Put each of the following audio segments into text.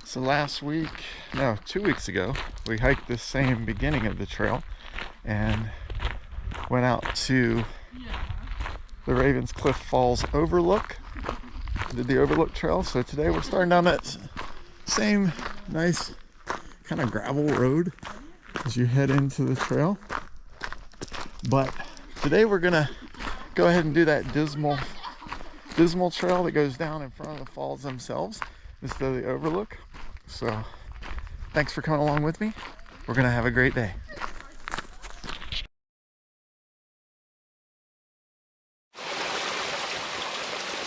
So last week, no, 2 weeks ago, we hiked the same beginning of the trail and went out to the Ravens Cliff Falls Overlook. Did the Overlook Trail. So today we're starting down that same nice kind of gravel road as you head into the trail. But today we're gonna go ahead and do that Dismal Trail that goes down in front of the falls themselves instead of the Overlook. So thanks for coming along with me. We're gonna have a great day.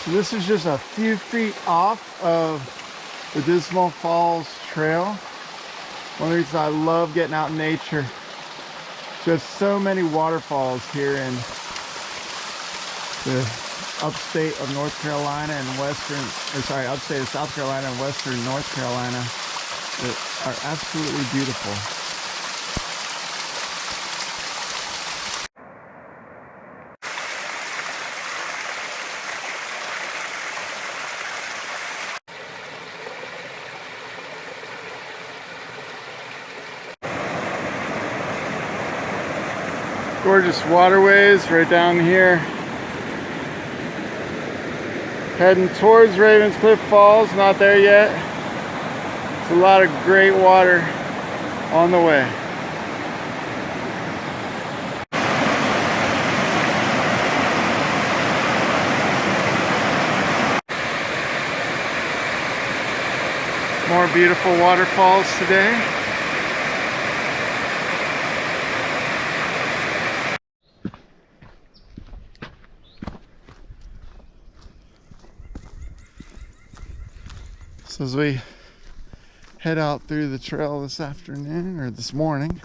So this is just a few feet off of the Dismal Falls Trail. One of the reasons I love getting out in nature. Just so many waterfalls here in the upstate of North Carolina and upstate of South Carolina and western North Carolina that are absolutely beautiful. Gorgeous waterways right down here. Heading towards Ravens Cliff Falls, not there yet. It's a lot of great water on the way. More beautiful waterfalls today. So as we head out through the trail this afternoon, or this morning,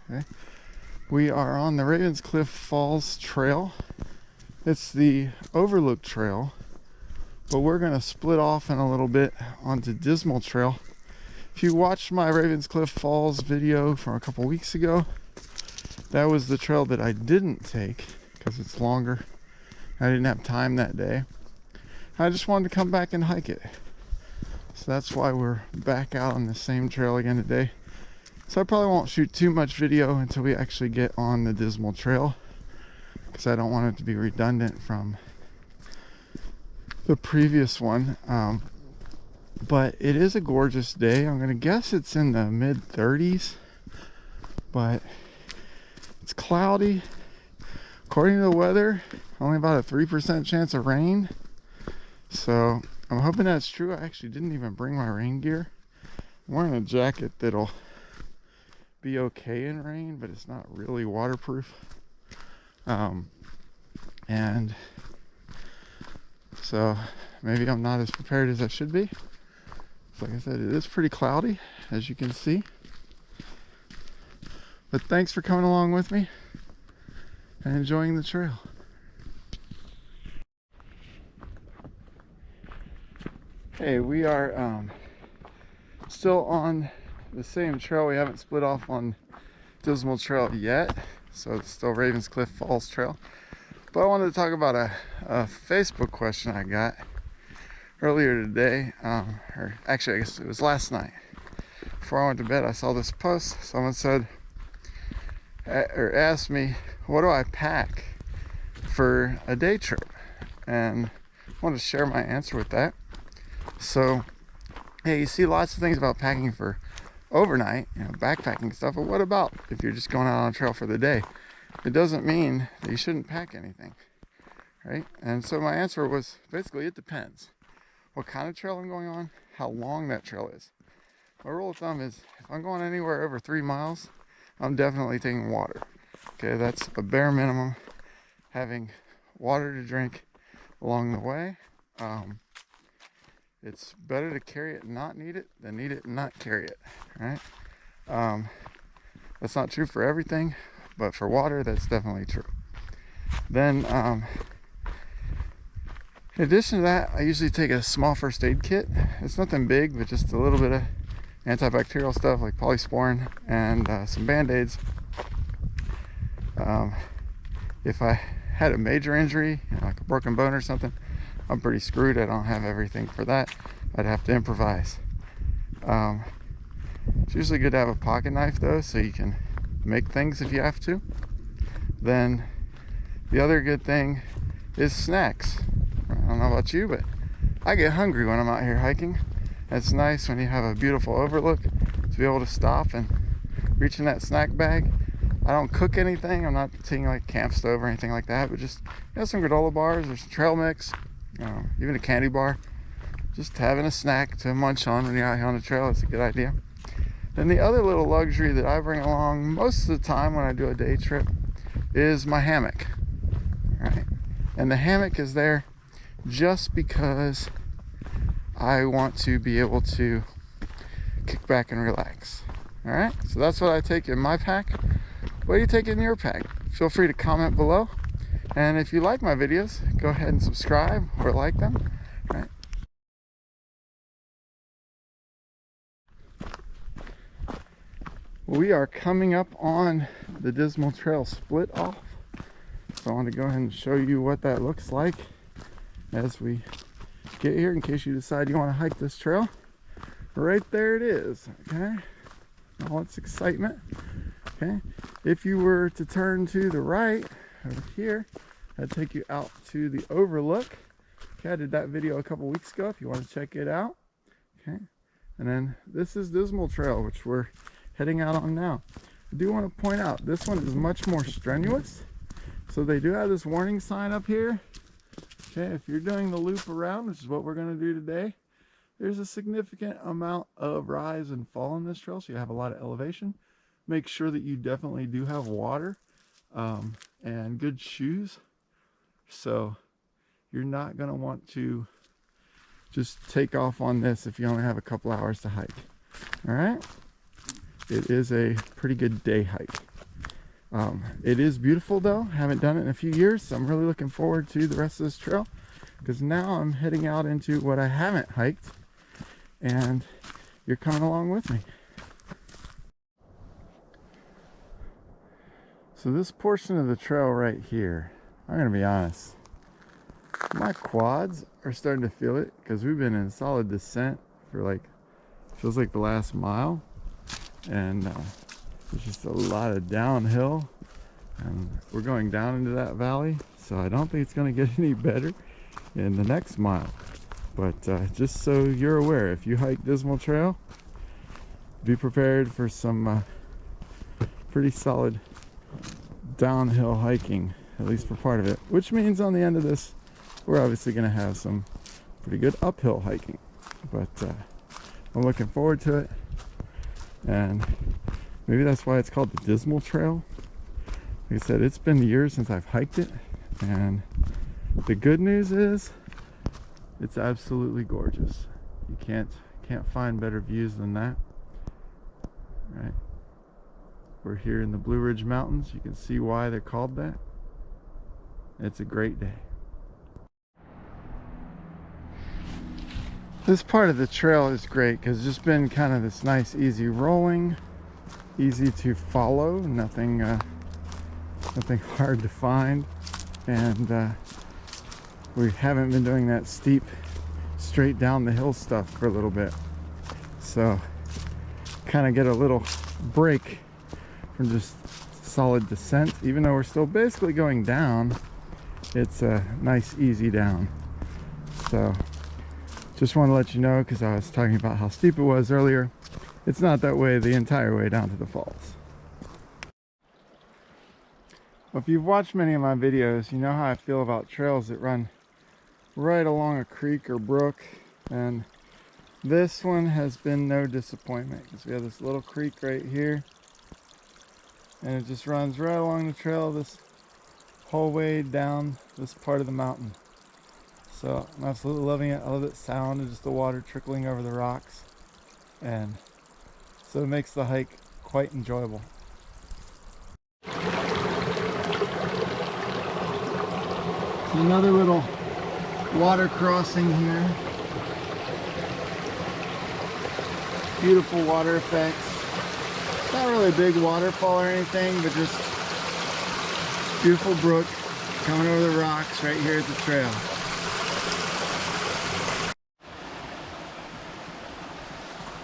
okay, we are on the Ravens Cliff Falls Trail. It's the Overlook Trail, but we're going to split off in a little bit onto Dismal Trail. If you watched my Ravens Cliff Falls video from a couple weeks ago, that was the trail that I didn't take because it's longer. I didn't have time that day. I just wanted to come back and hike it. So that's why we're back out on the same trail again today. So I probably won't shoot too much video until we actually get on the Dismal Trail, because I don't want it to be redundant from the previous one. But it is a gorgeous day. I'm gonna guess it's in the mid-30s, but it's cloudy. According to the weather, only about a 3% chance of rain. So I'm hoping that's true. I actually didn't even bring my rain gear. I'm wearing a jacket that'll be okay in rain, but it's not really waterproof. And so maybe I'm not as prepared as I should be. So like I said, it is pretty cloudy, as you can see. But thanks for coming along with me and enjoying the trail. Hey, we are still on the same trail. We haven't split off on Dismal Trail yet, so it's still Ravens Cliff Falls Trail. But I wanted to talk about a Facebook question I got earlier today, or actually I guess it was last night. Before I went to bed, I saw this post. Someone said, or asked me, what do I pack for a day trip? And I wanted to share my answer with that. So, hey, you see lots of things about packing for overnight, backpacking stuff, but what about if you're just going out on a trail for the day? It doesn't mean that you shouldn't pack anything, right? And so my answer was basically it depends. What kind of trail I'm going on, how long that trail is. My rule of thumb is if I'm going anywhere over 3 miles, I'm definitely taking water. Okay, that's a bare minimum. Having water to drink along the way. It's better to carry it and not need it than need it and not carry it, right? That's not true for everything, but for water, that's definitely true. Then, in addition to that, I usually take a small first aid kit. It's nothing big, but just a little bit of antibacterial stuff like polysporin and some Band-Aids. If I had a major injury, like a broken bone or something, I'm pretty screwed. I don't have everything for that. I'd have to improvise. It's usually good to have a pocket knife though, so you can make things if you have to. Then the other good thing is snacks. I don't know about you, but I get hungry when I'm out here hiking. It's nice when you have a beautiful overlook to be able to stop and reach in that snack bag. I don't cook anything. I'm not taking like camp stove or anything like that, but just some granola bars or some trail mix, even a candy bar. Just having a snack to munch on when you're out here on the trail is a good idea. Then the other little luxury that I bring along most of the time when I do a day trip is my hammock. All right, and the hammock is there just because I want to be able to kick back and relax. All right, so that's what I take in my pack. What do you take in your pack? Feel free to comment below. And if you like my videos, go ahead and subscribe or like them. All right. We are coming up on the Dismal Trail split off. So I want to go ahead and show you what that looks like as we get here, in case you decide you want to hike this trail. Right there it is, okay? All its excitement, okay? If you were to turn to the right over here, I'd take you out to the Overlook. Okay, I did that video a couple weeks ago if you want to check it out. Okay, and then this is Dismal Trail, which we're heading out on now. I do want to point out this one is much more strenuous. So they do have this warning sign up here. Okay, if you're doing the loop around, which is what we're going to do today, there's a significant amount of rise and fall on this trail, so you have a lot of elevation. Make sure that you definitely do have water and good shoes. So you're not going to want to just take off on this if you only have a couple hours to hike. All right, it is a pretty good day hike. It is beautiful though. Haven't done it in a few years, so I'm really looking forward to the rest of this trail, because now I'm heading out into what I haven't hiked, and you're coming along with me. So this portion of the trail right here, I'm gonna be honest, my quads are starting to feel it, because we've been in solid descent for like, feels like the last mile, and there's just a lot of downhill, and we're going down into that valley, so I don't think it's going to get any better in the next mile. But just so you're aware, if you hike Dismal Trail, be prepared for some pretty solid downhill hiking, at least for part of it, which means on the end of this we're obviously going to have some pretty good uphill hiking. But I'm looking forward to it, and maybe that's why it's called the Dismal Trail. Like I said, it's been years since I've hiked it, and the good news is it's absolutely gorgeous. You can't find better views than that. Right, we're here in the Blue Ridge Mountains. You can see why they're called that. It's a great day. This part of the trail is great because it's just been kind of this nice easy rolling, easy to follow, nothing hard to find, and we haven't been doing that steep straight down the hill stuff for a little bit, so kind of get a little break from just solid descent. Even though we're still basically going down, it's a nice easy down. So just want to let you know, because I was talking about how steep it was earlier, it's not that way the entire way down to the falls. Well, if you've watched many of my videos, you know how I feel about trails that run right along a creek or brook, and this one has been no disappointment, because we have this little creek right here, and it just runs right along the trail this whole way down this part of the mountain. So I'm absolutely loving it. I love that sound of just the water trickling over the rocks, and so it makes the hike quite enjoyable. Another little water crossing here. Beautiful water effects. Not really a big waterfall or anything, but just beautiful brook. coming over the rocks right here at the trail.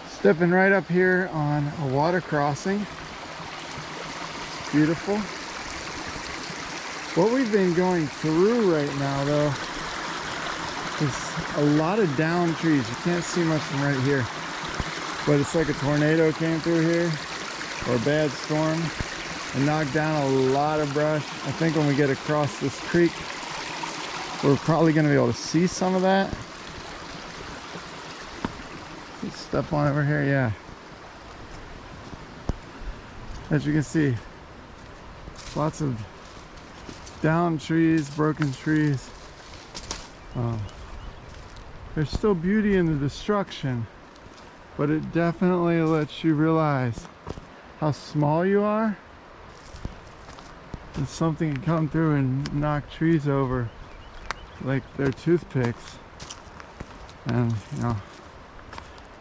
Stepping right up here on a water crossing. It's beautiful. What we've been going through right now though is a lot of down trees. You can't see much from right here, but it's like a tornado came through here, or a bad storm, and knocked down a lot of brush. I think when we get across this creek, we're probably going to be able to see some of that. Let's step on over here, yeah. As you can see, lots of down trees, broken trees. There's still beauty in the destruction, but it definitely lets you realize how small you are, and something can come through and knock trees over like they're toothpicks. And you know,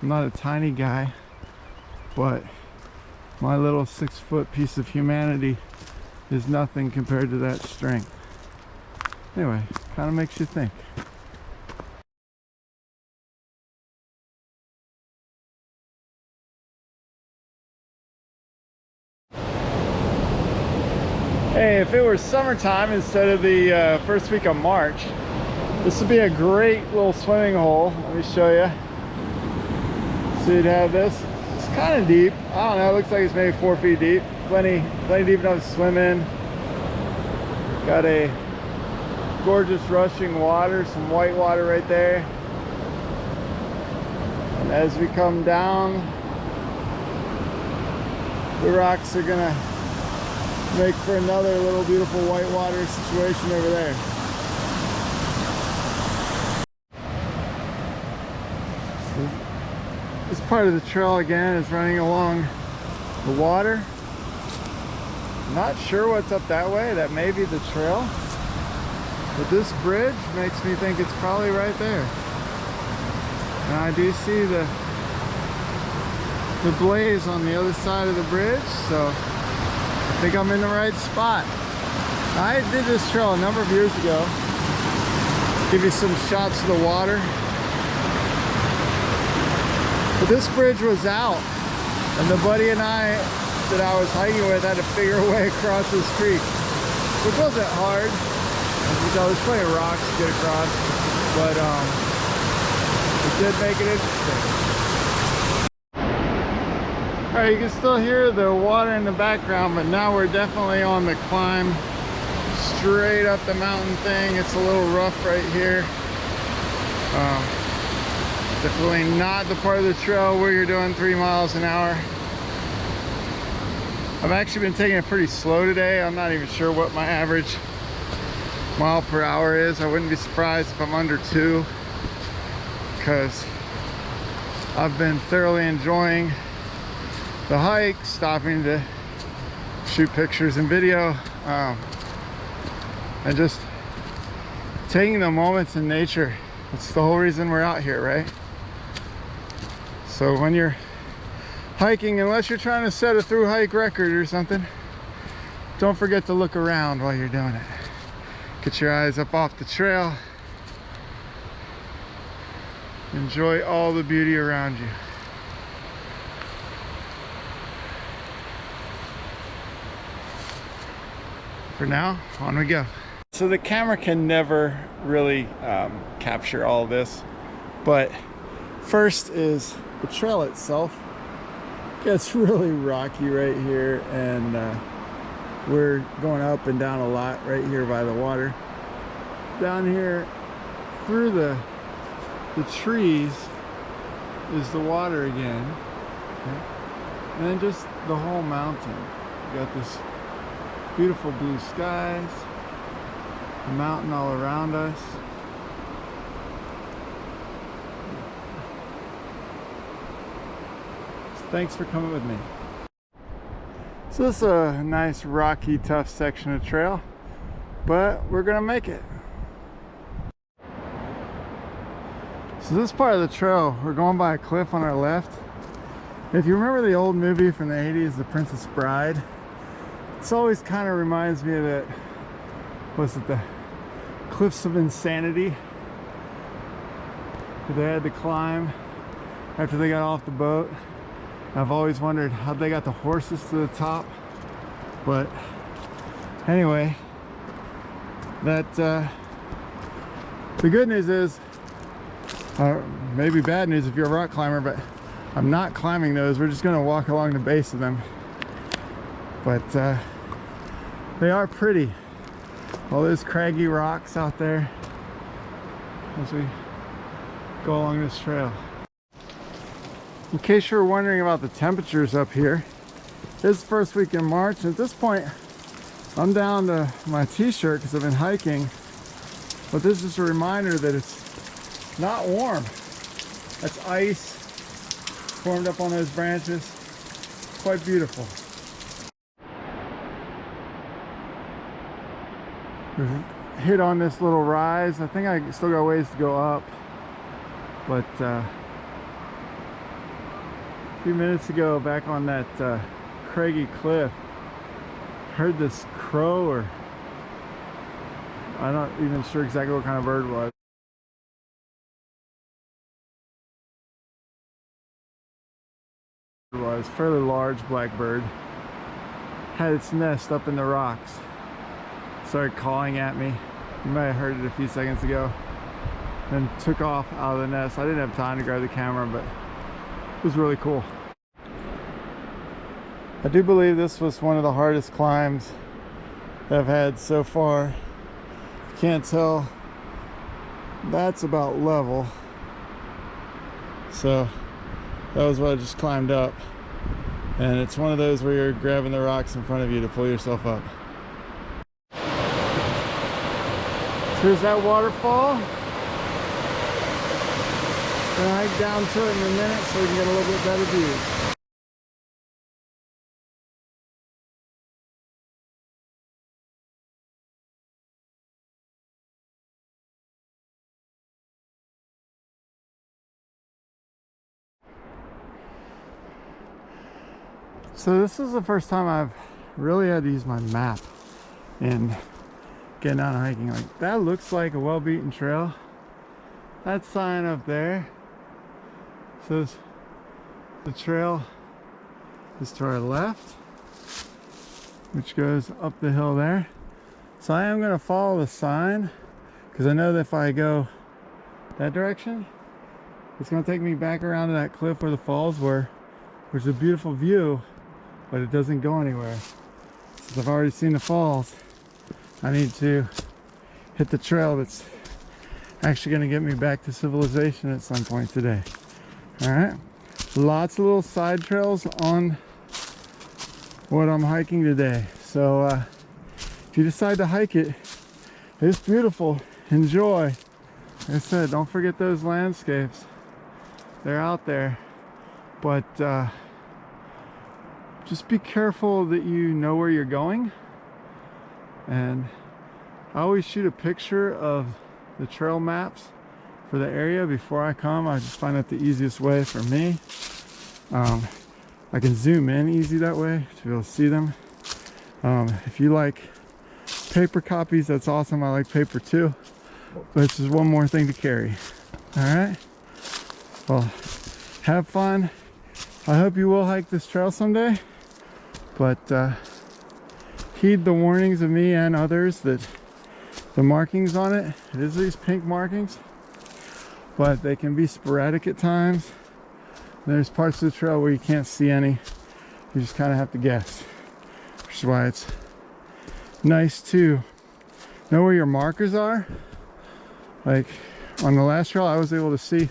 I'm not a tiny guy, but my little 6-foot piece of humanity is nothing compared to that strength. Anyway, kind of makes you think. Hey, if it were summertime instead of the first week of March, this would be a great little swimming hole. Let me show you. So you'd have this. It's kind of deep. I don't know, it looks like it's maybe 4 feet deep. Plenty deep enough to swim in. Got a gorgeous rushing water, some white water right there. And as we come down, the rocks are gonna make for another little beautiful white water situation over there. This part of the trail again is running along the water. Not sure what's up that way. That may be the trail, but this bridge makes me think it's probably right there. And I do see the blaze on the other side of the bridge, so I think I'm in the right spot. I did this trail a number of years ago. Give you some shots of the water. But this bridge was out, and the buddy and I that I was hiking with had to figure a way across this creek, which wasn't hard. As you can tell, there's plenty of rocks to get across, but it did make it interesting. Alright, you can still hear the water in the background, but now we're definitely on the climb straight up the mountain thing. It's a little rough right here. Definitely not the part of the trail where you're doing 3 miles an hour. I've actually been taking it pretty slow today. I'm not even sure what my average mile per hour is. I wouldn't be surprised if I'm under 2, because I've been thoroughly enjoying the hike, stopping to shoot pictures and video, and just taking the moments in nature. That's the whole reason we're out here, right? So when you're hiking, unless you're trying to set a through hike record or something, don't forget to look around while you're doing it. Get your eyes up off the trail. Enjoy all the beauty around you. For now, on we go. So the camera can never really capture all of this, but first is the trail itself. Gets really rocky right here, and we're going up and down a lot right here by the water. Down here through the trees is the water again, okay? And then just the whole mountain. You got this beautiful blue skies, the mountain all around us. Thanks for coming with me. So this is a nice rocky, tough section of trail, but we're gonna make it. So this part of the trail, we're going by a cliff on our left. If you remember the old movie from the 80s, The Princess Bride, this always kind of reminds me of that was it the Cliffs of Insanity that they had to climb after they got off the boat. I've always wondered how they got the horses to the top, but anyway, that the good news is, maybe bad news if you're a rock climber, but I'm not climbing those. We're just going to walk along the base of them, but they are pretty. All those craggy rocks out there as we go along this trail. In case you're wondering about the temperatures up here, it's the first week in March, and at this point I'm down to my t-shirt because I've been hiking, but this is a reminder that it's not warm. That's ice formed up on those branches. Quite beautiful. We've hit on this little rise. I think I still got ways to go up, but a few minutes ago back on that craggy cliff, heard this crow, or I'm not even sure exactly what kind of bird it was. It was a fairly large blackbird. Had its nest up in the rocks. Started calling at me. You might have heard it a few seconds ago. Then took off out of the nest. I didn't have time to grab the camera, but it was really cool. I do believe this was one of the hardest climbs that I've had so far. If you can't tell, that's about level. So that was what I just climbed up. And it's one of those where you're grabbing the rocks in front of you to pull yourself up. Here's that waterfall. Gonna hike down to it in a minute so we can get a little bit better view. So this is the first time I've really had to use my map in getting out hiking. Like, that looks like a well-beaten trail. That sign up there says the trail is to our left, which goes up the hill there. So I am going to follow the sign because I know that if I go that direction, it's going to take me back around to that cliff where the falls were, which is a beautiful view, but it doesn't go anywhere. Since I've already seen the falls, I need to hit the trail that's actually going to get me back to civilization at some point today. All right, lots of little side trails on what I'm hiking today. So if you decide to hike it, it's beautiful. Enjoy. Like I said, don't forget those landscapes. They're out there, but just be careful that you know where you're going. And I always shoot a picture of the trail maps for the area before I come. I just find that the easiest way for me. I can zoom in easy that way to be able to see them. If you like paper copies, that's awesome. I like paper too, but it's just one more thing to carry. All right, well, have fun. I hope you will hike this trail someday, but heed the warnings of me and others that the markings on it is these pink markings, but they can be sporadic at times. There's parts of the trail where you can't see any. You just kind of have to guess, which is why it's nice to know where your markers are. Like on the last trail, I was able to see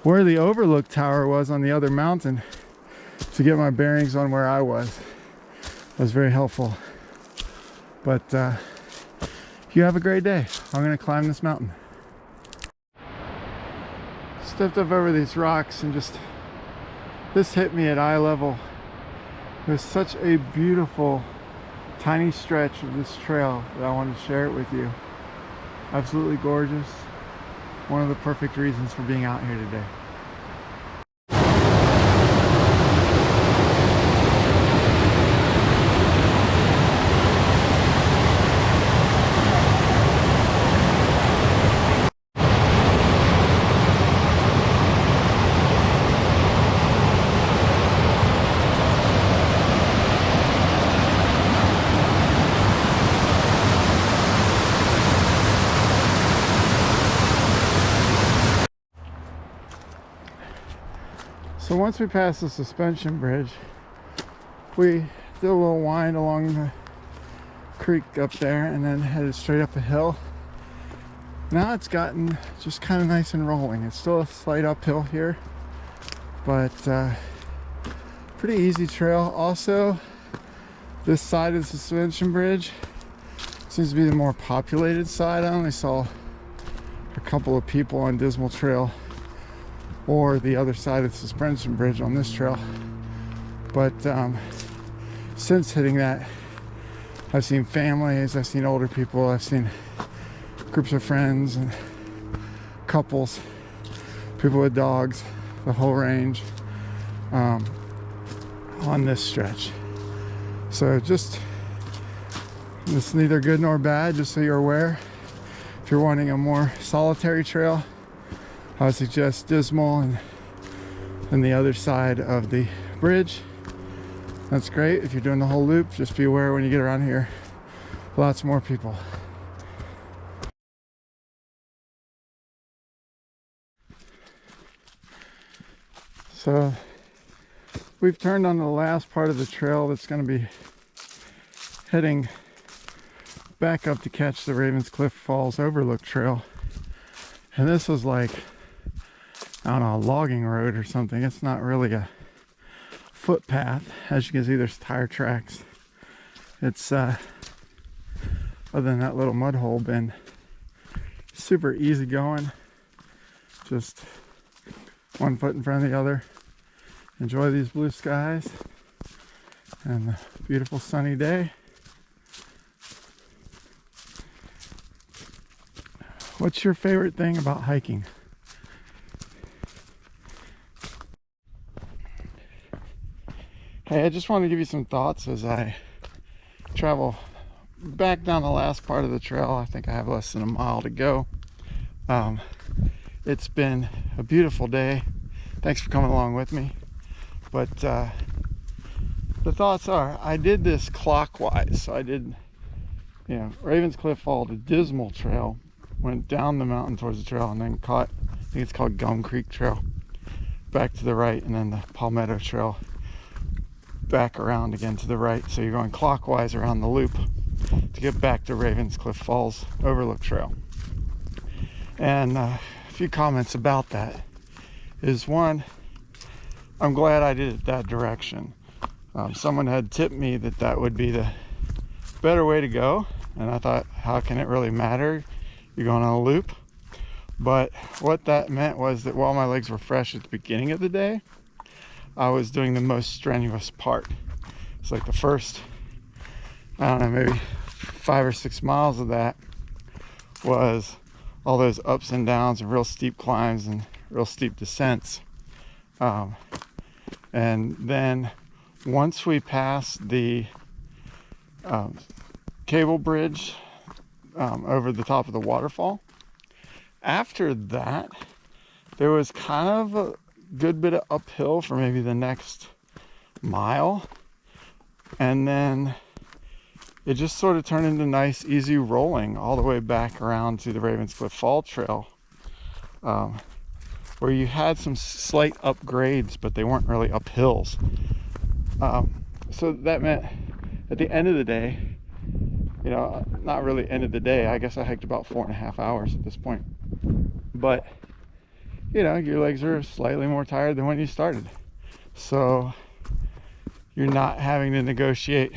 where the Overlook tower was on the other mountain to get my bearings on where I was. That was very helpful. But you have a great day. I'm going to climb this mountain. Stepped up over these rocks and just, this hit me at eye level. There's such a beautiful tiny stretch of this trail that I wanted to share it with you. Absolutely gorgeous. One of the perfect reasons for being out here today. So once we passed the suspension bridge, we did a little wind along the creek up there and then headed straight up a hill. Now it's gotten just kind of nice and rolling. It's still a slight uphill here, but pretty easy trail. Also, this side of the suspension bridge seems to be the more populated side. I only saw a couple of people on Dismal Trail or the other side of the suspension bridge on this trail, but since hitting that, I've seen families, I've seen older people, I've seen groups of friends and couples, people with dogs, the whole range on this stretch. So just, it's neither good nor bad, just so you're aware. If you're wanting a more solitary trail, I would suggest Dismal and the other side of the bridge. That's great. If you're doing the whole loop, just be aware when you get around here, lots more people. So we've turned on the last part of the trail that's going to be heading back up to catch the Ravenscliff Falls Overlook Trail. And this was like, I don't know, a logging road or something. It's not really a footpath. As you can see, there's tire tracks. It's other than that little mud hole, been super easy going. Just one foot in front of the other. Enjoy these blue skies and the beautiful sunny day. What's your favorite thing about hiking? Hey, I just want to give you some thoughts as I travel back down the last part of the trail. I think I have less than a mile to go. It's been a beautiful day. Thanks for coming along with me. But the thoughts are, I did this clockwise. So I did, Ravenscliff Fall to Dismal Trail, went down the mountain towards the trail, and then caught, I think it's called Gum Creek Trail, back to the right, and then the Palmetto Trail back around again to the right. So you're going clockwise around the loop to get back to Ravenscliff Falls Overlook Trail. And a few comments about that is, one, I'm glad I did it that direction. Someone had tipped me that that would be the better way to go, and I thought, how can it really matter? You're going on a loop. But what that meant was that while my legs were fresh at the beginning of the day, I was doing the most strenuous part. It's like the first, I don't know, maybe 5 or 6 miles of that was all those ups and downs and real steep climbs and real steep descents. And then once we passed the cable bridge over the top of the waterfall, after that there was kind of a good bit of uphill for maybe the next mile, and then it just sort of turned into nice easy rolling all the way back around to the Ravenscliff Fall Trail, where you had some slight upgrades, but they weren't really uphills. So that meant at the end of the day, not really end of the day, I guess I hiked about 4.5 hours at this point, but your legs are slightly more tired than when you started. So you're not having to negotiate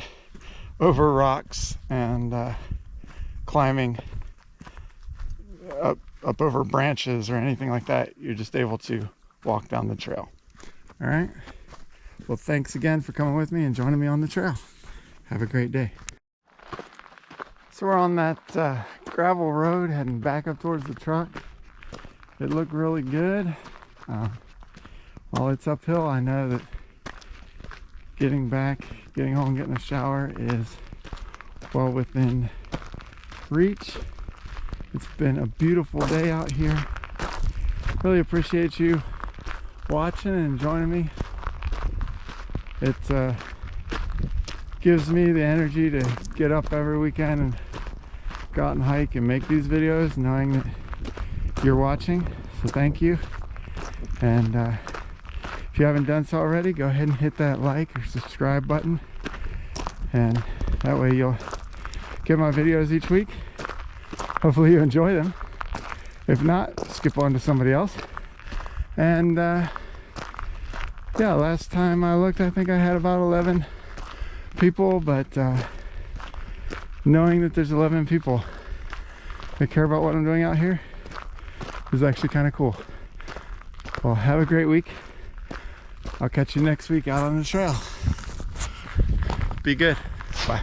over rocks and climbing up over branches or anything like that. You're just able to walk down the trail. All right. Well, thanks again for coming with me and joining me on the trail. Have a great day. So we're on that gravel road heading back up towards the truck. It looked really good. While it's uphill, I know that getting home, getting a shower is well within reach. It's been a beautiful day out here. Really appreciate you watching and joining me. It gives me the energy to get up every weekend and go out and hike and make these videos, knowing that you're watching. So thank you. And If you haven't done so already, go ahead and hit that like or subscribe button, and that way you'll get my videos each week. Hopefully you enjoy them. If not, skip on to somebody else. And yeah, last time I looked, I think I had about 11 people, but knowing that there's 11 people that care about what I'm doing out here is actually kind of cool. Well, have a great week. I'll catch you next week out on the trail. Be good. Bye.